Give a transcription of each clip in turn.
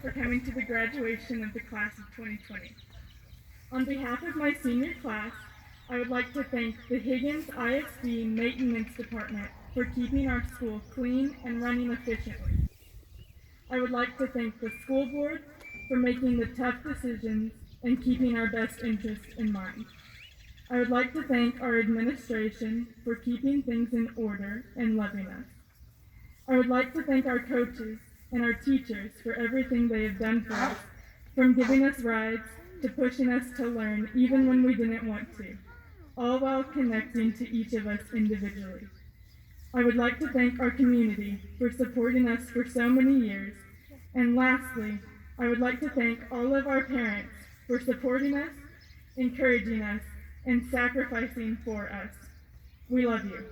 for coming to the graduation of the class of 2020. On behalf of my senior class, I would like to thank the Higgins ISD Maintenance Department for keeping our school clean and running efficiently. I would like to thank the school board for making the tough decisions and keeping our best interests in mind. I would like to thank our administration for keeping things in order and loving us. I would like to thank our coaches and our teachers for everything they have done for us, from giving us rides to pushing us to learn even when we didn't want to, all while connecting to each of us individually. I would like to thank our community for supporting us for so many years. And lastly, I would like to thank all of our parents for supporting us, encouraging us, and sacrificing for us. We love you.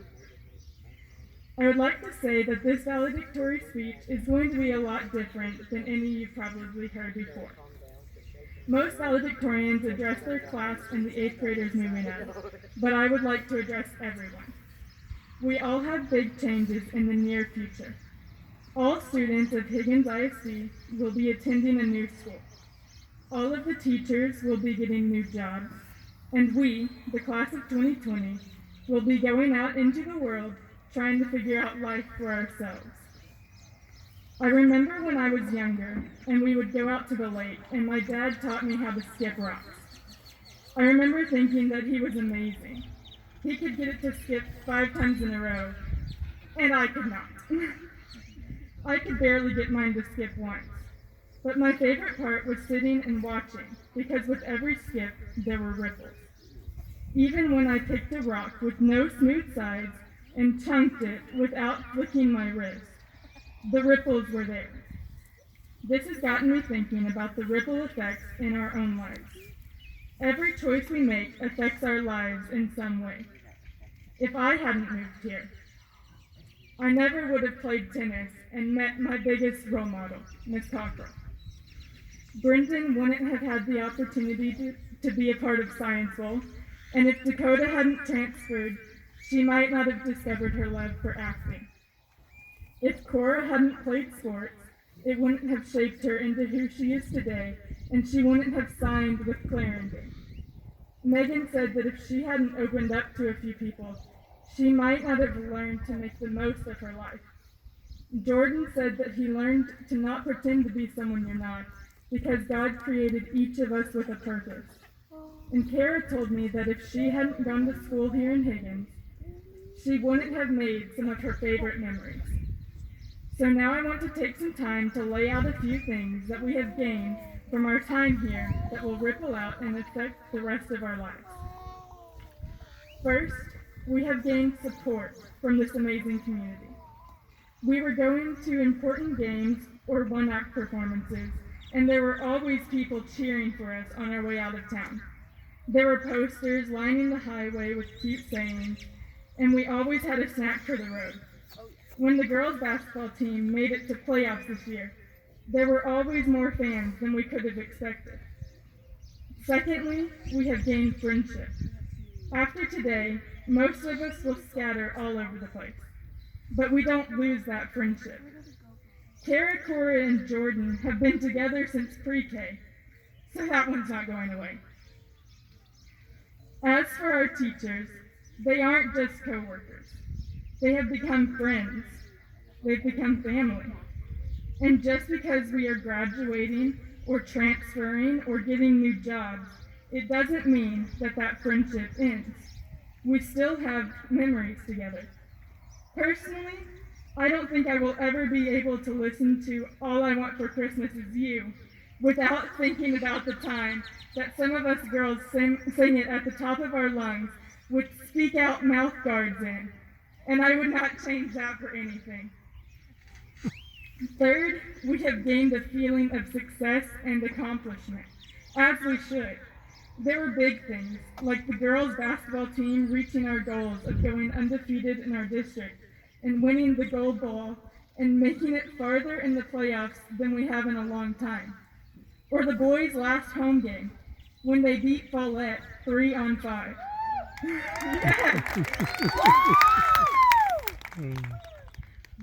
I would like to say that this valedictory speech is going to be a lot different than any you've probably heard before. Most valedictorians address their class and the 8th graders moving up, but I would like to address everyone. We all have big changes in the near future. All students of Higgins ISD will be attending a new school. All of the teachers will be getting new jobs, and we, the class of 2020, will be going out into the world trying to figure out life for ourselves. I remember when I was younger and we would go out to the lake and my dad taught me how to skip rocks. I remember thinking that he was amazing. He could get it to skip 5 times in a row, and I could not. I could barely get mine to skip once. But my favorite part was sitting and watching, because with every skip, there were ripples. Even when I picked a rock with no smooth sides and chunked it without flicking my wrist, the ripples were there. This has gotten me thinking about the ripple effects in our own lives. Every choice we make affects our lives in some way. If I hadn't moved here, I never would have played tennis and met my biggest role model, Miss Cockrell. Brendan wouldn't have had the opportunity to be a part of Science Bowl, and if Dakota hadn't transferred, she might not have discovered her love for acting. If Cora hadn't played sports, it wouldn't have shaped her into who she is today, and she wouldn't have signed with Clarendon. Megan said that if she hadn't opened up to a few people, she might not have learned to make the most of her life. Jordan said that he learned to not pretend to be someone you're not, because God created each of us with a purpose. And Kara told me that if she hadn't gone to school here in Higgins, she wouldn't have made some of her favorite memories. So now I want to take some time to lay out a few things that we have gained from our time here that will ripple out and affect the rest of our lives. First, we have gained support from this amazing community. We were going to important games or one-act performances, and there were always people cheering for us on our way out of town. There were posters lining the highway with cute sayings, and we always had a snack for the road. When the girls' basketball team made it to playoffs this year, there were always more fans than we could have expected. Secondly, we have gained friendship. After today, most of us will scatter all over the place, but we don't lose that friendship. Kara, Cora, and Jordan have been together since pre-K, so that one's not going away. As for our teachers, they aren't just co-workers. They have become friends. They've become family. And just because we are graduating or transferring or getting new jobs, it doesn't mean that that friendship ends. We still have memories together. Personally, I don't think I will ever be able to listen to All I Want for Christmas Is You without thinking about the time that some of us girls sing it at the top of our lungs with speak out mouth guards in, and I would not change that for anything. Third, we have gained a feeling of success and accomplishment, as we should. There were big things, like the girls' basketball team reaching our goals of going undefeated in our district and winning the gold ball and making it farther in the playoffs than we have in a long time. Or the boys' last home game, when they beat Follett 3-on-5. Yes.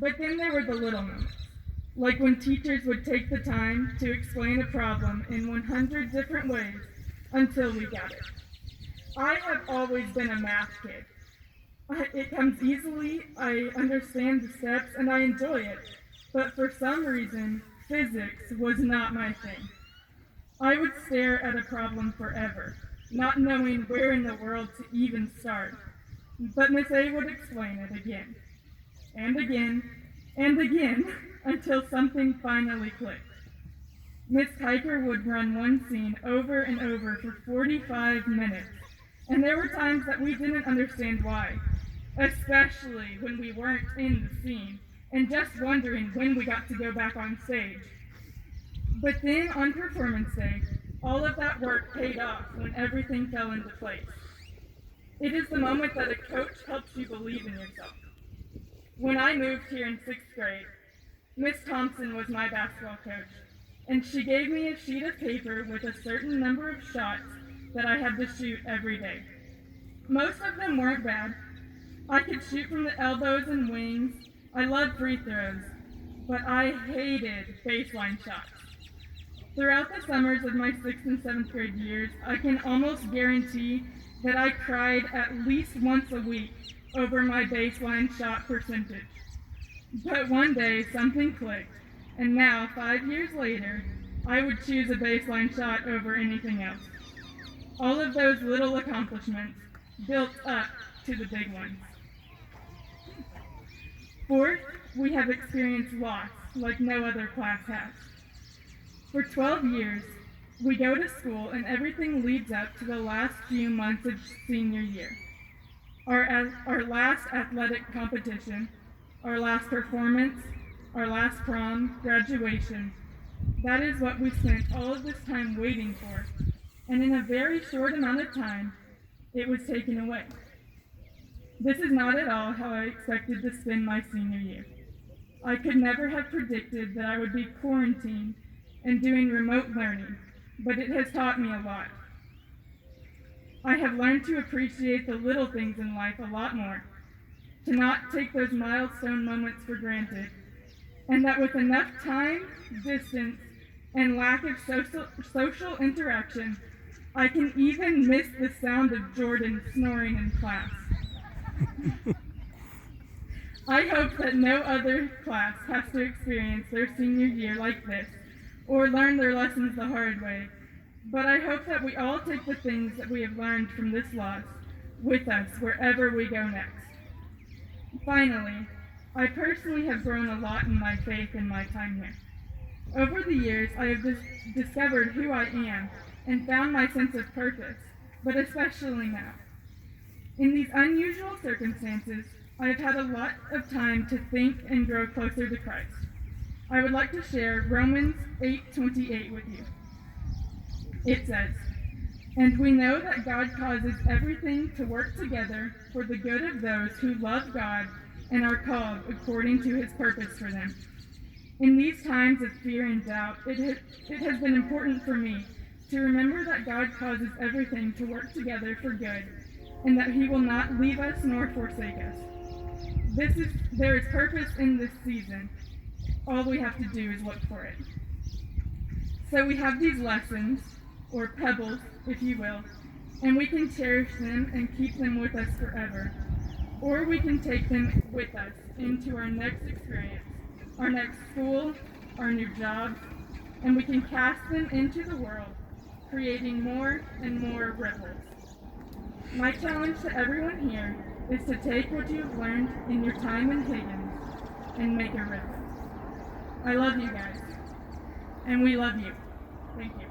But then there were the little moments, like when teachers would take the time to explain a problem in 100 different ways until we got it. I have always been a math kid. It comes easily, I understand the steps, and I enjoy it, but for some reason, physics was not my thing. I would stare at a problem forever, not knowing where in the world to even start. But Miss A would explain it again, and again, and again, until something finally clicked. Miss Piper would run one scene over and over for 45 minutes, and there were times that we didn't understand why, especially when we weren't in the scene, and just wondering when we got to go back on stage. But then on performance day, all of that work paid off when everything fell into place. It is the moment that a coach helps you believe in yourself. When I moved here in 6th grade, Miss Thompson was my basketball coach, and she gave me a sheet of paper with a certain number of shots that I had to shoot every day. Most of them weren't bad. I could shoot from the elbows and wings. I loved free throws, but I hated baseline shots. Throughout the summers of my 6th and 7th grade years, I can almost guarantee that I cried at least once a week over my baseline shot percentage. But one day something clicked, and now, 5 years later, I would choose a baseline shot over anything else. All of those little accomplishments built up to the big ones. Fourth, we have experienced loss like no other class has. For 12 years, we go to school and everything leads up to the last few months of senior year. Our last athletic competition, our last performance, our last prom, graduation. That is what we spent all of this time waiting for. And in a very short amount of time, it was taken away. This is not at all how I expected to spend my senior year. I could never have predicted that I would be quarantined and doing remote learning, but it has taught me a lot. I have learned to appreciate the little things in life a lot more, to not take those milestone moments for granted, and that with enough time, distance, and lack of social interaction, I can even miss the sound of Jordan snoring in class. I hope that no other class has to experience their senior year like this, or learn their lessons the hard way, but I hope that we all take the things that we have learned from this loss with us wherever we go next. Finally, I personally have grown a lot in my faith in my time here. Over the years, I have discovered who I am and found my sense of purpose, but especially now. In these unusual circumstances, I have had a lot of time to think and grow closer to Christ. I would like to share Romans 8:28 with you. It says, "And we know that God causes everything to work together for the good of those who love God and are called according to his purpose for them." In these times of fear and doubt, it has been important for me to remember that God causes everything to work together for good, and that he will not leave us nor forsake us. There is purpose in this season. All we have to do is look for it. So we have these lessons, or pebbles, if you will, and we can cherish them and keep them with us forever. Or we can take them with us into our next experience, our next school, our new jobs, and we can cast them into the world, creating more and more ripples. My challenge to everyone here is to take what you have learned in your time in Higgins and make a ripple. I love you guys, and we love you. Thank you.